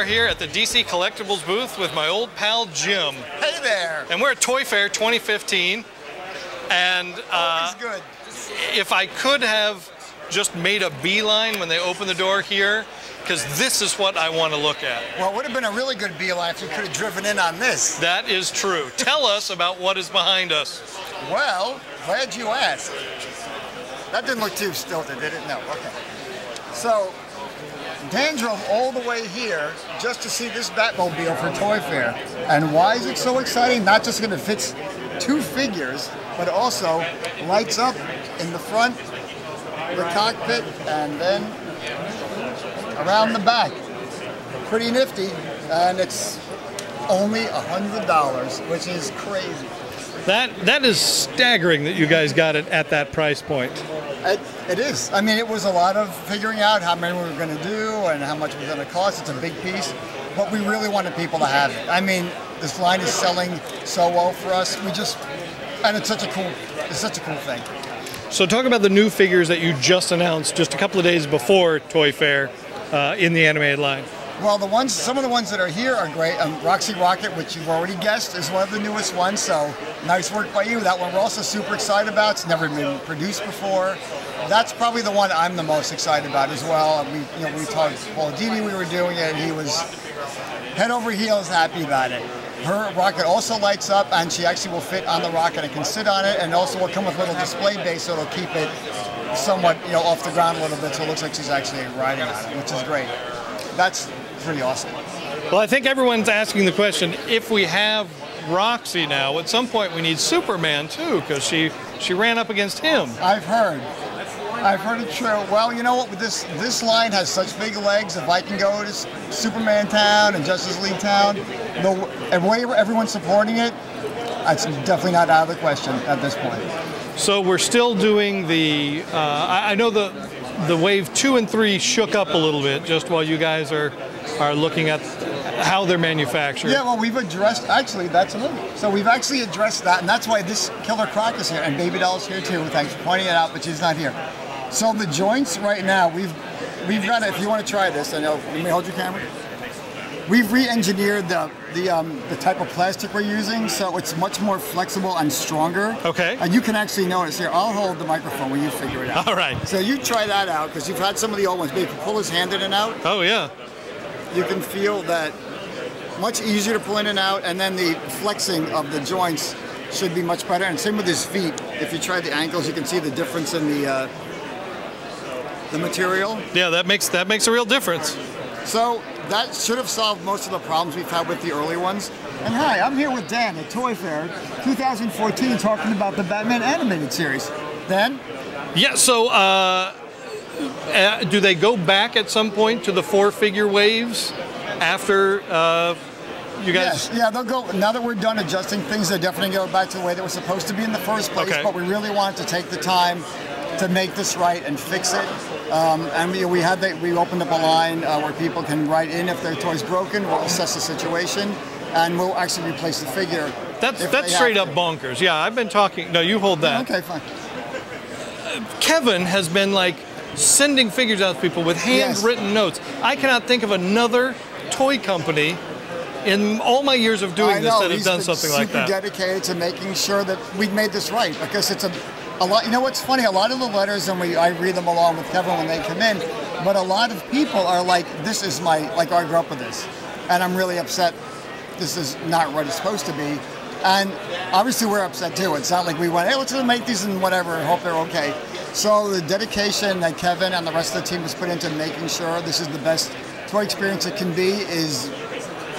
are here at the DC Collectibles booth with my old pal Jim. Hey there. And we're at Toy Fair 2015. And always good. If I could have just made a beeline when they opened the door here, because this is what I want to look at. Well, it would have been a really good beeline if you could have driven in on this. That is true. Tell us about what is behind us. Well, glad you asked. That didn't look too stilted, did it? No, okay. So, Dan drove all the way here just to see this Batmobile for Toy Fair. And why is it so exciting? Not just going to fit 2 figures, but also lights up in the front, the cockpit, and then around the back. Pretty nifty, and it's only $100, which is crazy. That is staggering that you guys got it at that price point. It is. I mean, it was a lot of figuring out how many we were going to do and how much it was going to cost. It's a big piece, but we really wanted people to have it. I mean, this line is selling so well for us. And it's such a cool thing. So talk about the new figures that you just announced just a couple of days before Toy Fair in the animated line. Well, some of the ones that are here are great. Roxy Rocket, which you've already guessed, is one of the newest ones, so nice work by you. That one we're also super excited about. It's never been produced before. That's probably the one I'm the most excited about as well. We talked to Paul Dini, we were doing it, and he was head over heels happy about it. Her rocket also lights up, and she actually will fit on the rocket and can sit on it, and also will come with a little display base, so it'll keep it somewhat off the ground a little bit, so it looks like she's actually riding on it, which is great. That's pretty awesome. Well, I think everyone's asking the question, if we have Roxy now, at some point we need Superman too, because she ran up against him. I've heard it true. Well, you know what, this line has such big legs. If I can go to Superman Town and Justice League Town, the way everyone's supporting it, it's definitely not out of the question at this point. So we're still doing the, I know the wave 2 and 3 shook up a little bit just while you guys are looking at how they're manufactured. Yeah, well, we've addressed, actually, that's a movie. So we've actually addressed that, and that's why this Killer Croc is here, and Baby Doll's here too. Thanks for pointing it out, but she's not here. So the joints right now, we've got, if you want to try this, I know, you may hold your camera. We've re-engineered the type of plastic we're using, so it's much more flexible and stronger. Okay. And you can actually notice here, I'll hold the microphone when you figure it out. All right. So you try that out, because you've had some of the old ones, but if you pull his hand in and out. Oh, yeah. You can feel that much easier to pull in and out, and then the flexing of the joints should be much better. And same with his feet. If you try the ankles, you can see the difference in the material. Yeah, that makes a real difference. So that should have solved most of the problems we've had with the early ones. And hi, I'm here with Dan at Toy Fair 2014 talking about the Batman animated series. Dan? Yeah, so do they go back at some point to the 4-figure waves after you guys? Yes, yeah, they'll go, now that we're done adjusting things, they're definitely go back to the way they were supposed to be in the first place, okay. But we really wanted to take the time to make this right and fix it. And we opened up a line where people can write in if their toy's broken. We'll assess the situation, and we'll actually replace the figure. That's straight up bonkers. Yeah, I've been talking. No, you hold that. Okay, fine. Kevin has been like sending figures out to people with handwritten notes. I cannot think of another toy company in all my years of doing this that have done something like that. He's super dedicated to making sure that we made this right, because it's a lot. You know what's funny? A lot of the letters, and I read them along with Kevin when they come in, but a lot of people are like, "This is I grew up with this, and I'm really upset. This is not what it's supposed to be." And obviously we're upset too. It's not like we went, "Hey, let's make these and whatever, and hope they're okay." So the dedication that Kevin and the rest of the team has put into making sure this is the best toy experience it can be is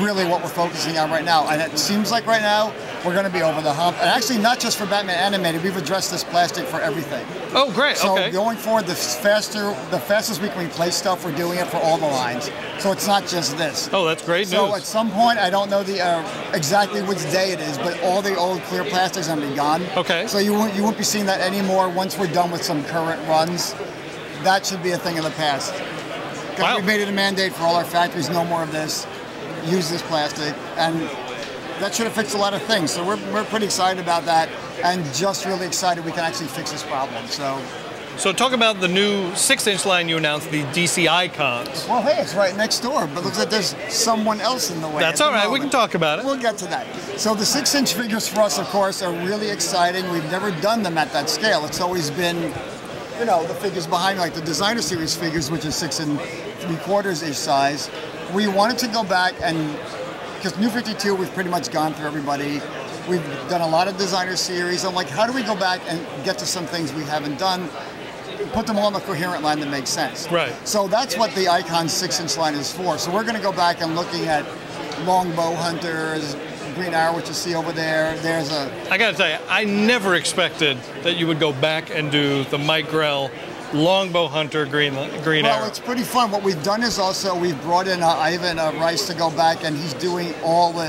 really what we're focusing on right now. And it seems like right now we're going to be over the hump. And actually not just for Batman Animated, we've addressed this plastic for everything. Oh, great. So okay. Going forward, the fastest we can replace stuff, we're doing it for all the lines. So it's not just this. Oh, that's great news. So at some point, I don't know exactly which day it is, but all the old clear plastic's going to be gone. Okay. So you won't be seeing that anymore once we're done with some current runs. That should be a thing of the past. Wow. We made it a mandate for all our factories, no more of this. Use this plastic, and that should have fixed a lot of things. So we're pretty excited about that, and just really excited we can actually fix this problem. So So talk about the new 6-inch line you announced, the DC Icons. Well, hey, it's right next door, but looks like there's someone else in the way. That's all right. We can talk about it. We'll get to that. So the 6-inch figures for us, of course, are really exciting. We've never done them at that scale. It's always been, you know, the figures behind, like the designer series figures, which is 6 3/4-ish size. We wanted to go back and, because New 52, we've pretty much gone through everybody. We've done a lot of designer series. I'm like, how do we go back and get to some things we haven't done, put them all in a coherent line that makes sense? Right. So that's what the Icon 6-inch line is for. So we're going to go back and looking at Longbow Hunters, Green Arrow, which you see over there. There's a... I got to tell you, I never expected that you would go back and do the Mike Grell Longbow Hunter Green Arrow. Well, it's pretty fun. What we've done is also we've brought in Ivan Rice to go back, and he's doing all the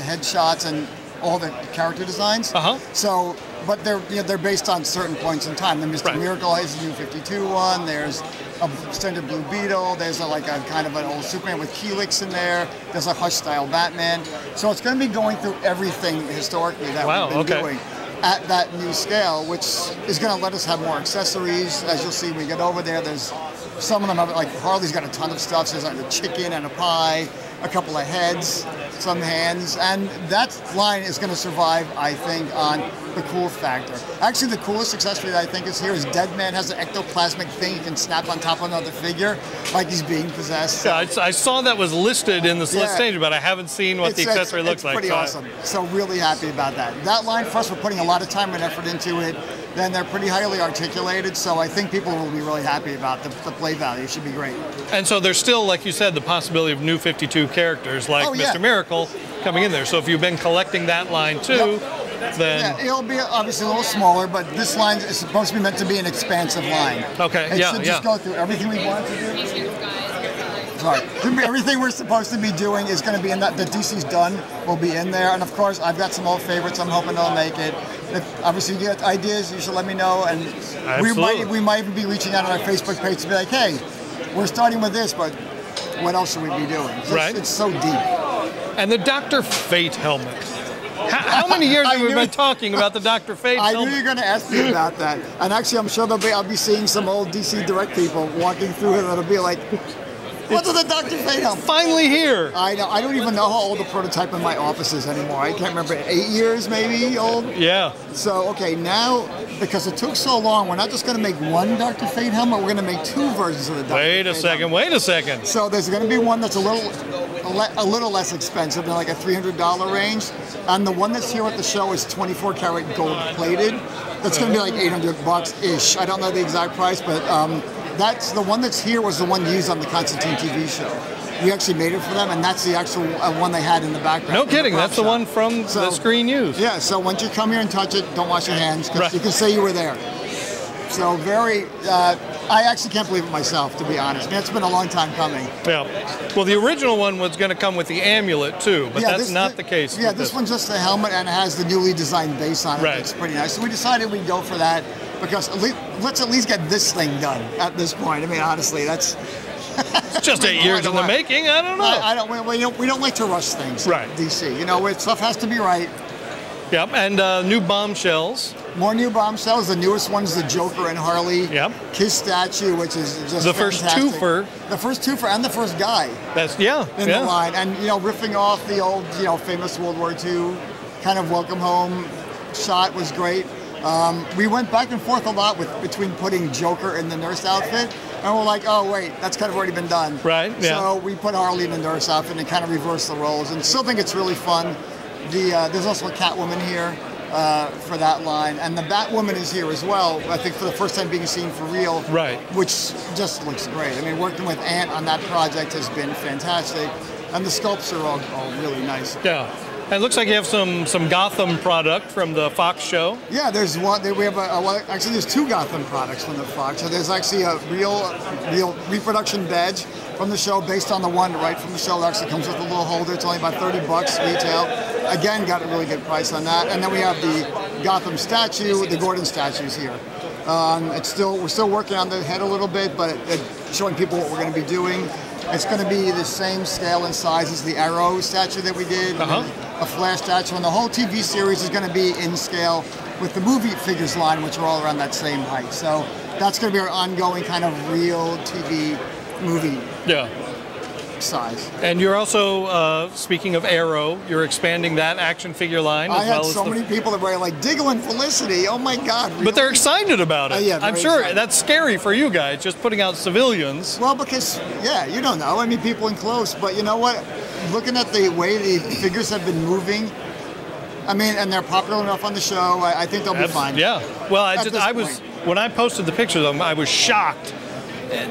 headshots and all the character designs. So, but they're based on certain points in time. The Mr. Miracle is the New 52 one. There's a standard Blue Beetle. There's like a kind of an old Superman with Helix in there. There's a Hush style Batman. So it's going to be going through everything historically that we've been doing at that new scale, which is going to let us have more accessories. As you'll see when we get over there, there's some of them have, like Harley's got a ton of stuff. So there's like a chicken and a pie, a couple of heads, some hands, and that line is going to survive, I think, on the cool factor. Actually, the coolest accessory that I think is here is Deadman has an ectoplasmic thing you can snap on top of another figure, like he's being possessed. Yeah, I saw that was listed in the solicitation, but I haven't seen what the accessory looks like. It's pretty awesome. So really happy about that. That line, for us, we're putting a lot of time and effort into it. Then they're pretty highly articulated, so I think people will be really happy about the play value. It should be great. And so there's still, like you said, the possibility of New 52 characters like Mr. Miracle coming in there. So if you've been collecting that line too, then... Yeah, it'll be obviously a little smaller, but this line is supposed to be meant to be an expansive line. Okay, it should just go through everything we want to do. Sorry. Everything we're supposed to be doing is going to be in that. The DC's done will be in there. And of course, I've got some old favorites. I'm hoping they'll make it. If obviously you get ideas, you should let me know. And we might even be reaching out on our Facebook page to be like, hey, we're starting with this, but what else should we be doing? It's so deep. And the Dr. Fate helmet. How many years have we been talking about the Dr. Fate helmet? I knew you were going to ask me about that. And actually, I'm sure I'll be seeing some old DC Direct people walking through it that'll be like, what's the Dr. Fate helmet? Finally here. I know. I don't even know how old the prototype in my office is anymore. I can't remember. 8 years maybe old? Yeah. So, okay, now, because it took so long, we're not just going to make one Dr. Fate helmet, we're going to make 2 versions of the Dr. Fate helmet. Wait a second. So there's going to be one that's a little less expensive, than like a $300 range. And the one that's here at the show is 24 karat gold plated. That's going to be like $800-ish. I don't know the exact price, but that's the one that's here was the one used on the Constantine TV show. We actually made it for them, and that's the actual one they had in the background. No kidding, that's the one from the screen used. Yeah, so once you come here and touch it, don't wash your hands, because you can say you were there. So I actually can't believe it myself, to be honest. I mean, it's been a long time coming. Yeah. Well, the original one was going to come with the amulet, too, but that's not the case. Yeah, this one's just the helmet, and it has the newly designed base on it. It's pretty nice. So we decided we'd go for that, because let's at least get this thing done at this point. I mean, honestly, that's... It's just 8 years in the making. I don't know. We don't like to rush things. Right. DC. You know, stuff has to be right. Yep, and new bombshells. More new bombshells. The newest one's the Joker and Harley. Yep. His statue, which is just the first twofer. The first twofer and the first guy. That's in the line, and riffing off the old famous World War II kind of welcome home shot was great. We went back and forth a lot between putting Joker in the nurse outfit, and we're like, oh wait, that's kind of already been done. Right. Yeah. So we put Harley in the nurse outfit and kind of reverse the roles, and still think it's really fun. There's also a Catwoman here for that line, and the Batwoman is here as well. I think for the first time being seen for real. Right. Which just looks great. I mean, working with Ant on that project has been fantastic, and the sculpts are all really nice. Yeah. And it looks like you have some Gotham product from the Fox show. Yeah, there's one. We have actually there's 2 Gotham products from the Fox. So there's actually a real reproduction badge from the show based on the one right from the show. It actually comes with a little holder. It's only about $30 retail. Again, got a really good price on that. And then we have the Gotham statue, the Gordon statues here. We're still working on the head a little bit, but it's showing people what we're going to be doing. It's going to be the same scale and size as the Arrow statue that we did. a flash statue, and the whole TV series is going to be in scale with the movie figures line, which are all around that same height. So that's going to be our ongoing kind of real TV movie size. And you're also, speaking of Arrow, you're expanding that action figure line as well. I had so many people that were like, Diggle and Felicity, oh my God. Really? But they're excited about it. Yeah, I'm sure excited. that's scary for you guys, just putting out civilians. Well, because, you don't know. I mean, people in close. But you know what? Looking at the way the figures have been moving, I mean, and they're popular enough on the show, I think they'll be fine. Yeah. Well, when I posted the pictures of them, I was shocked.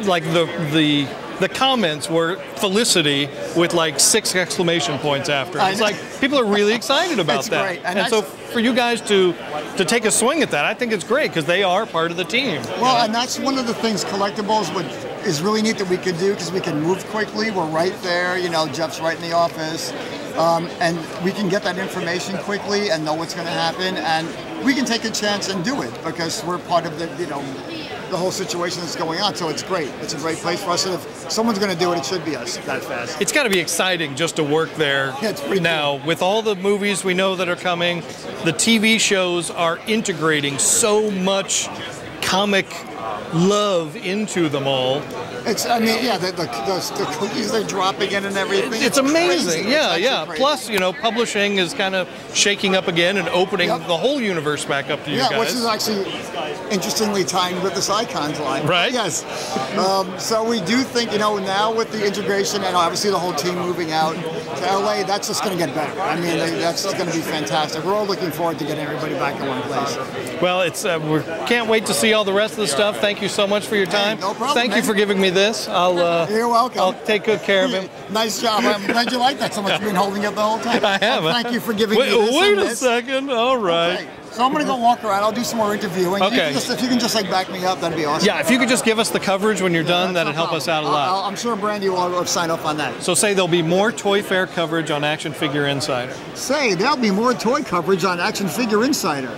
Like the comments were Felicity with like 6 exclamation points after. It's like people are really excited about that. Great. And so for you guys to take a swing at that, I think it's great because they are part of the team. Well, and that's one of the things Collectibles is really neat that we can do because we can move quickly. We're right there. Jeff's right in the office. And we can get that information quickly and know what's going to happen. And we can take a chance and do it because we're part of the whole situation that's going on. So it's great. It's a great place for us. And if someone's going to do it, it should be us that fast. It's got to be exciting just to work there now. Cool. With all the movies we know that are coming, the TV shows are integrating so much comic love into them all. The cookies they're dropping in and everything. It's amazing. Crazy. Yeah. Crazy. Plus, publishing is kind of shaking up again and opening the whole universe back up to you guys. Yeah, which is actually interestingly timed with this Icons line. Right. Yes. So we do think, now with the integration and obviously the whole team moving out to LA, that's just going to get better. I mean, that's just going to be fantastic. We're all looking forward to getting everybody back in one place. Well, we can't wait to see all the rest of the stuff. Thank you so much for your time. Hey, no problem. Thank you for giving me this. You're welcome. I'll take good care of him. Nice job. I'm glad you like that so much. You've been holding it the whole time. I have. Thank you for giving me this. Wait a second. All right. Okay. So I'm going to go walk around. I'll do some more interviewing. Okay. If you can just back me up, that'd be awesome. Yeah, if you could just give us the coverage when you're done, that'd help us out a lot. I'm sure Brandy will sign up on that. So there'll be more Toy Fair coverage on Action Figure Insider. There'll be more toy coverage on Action Figure Insider.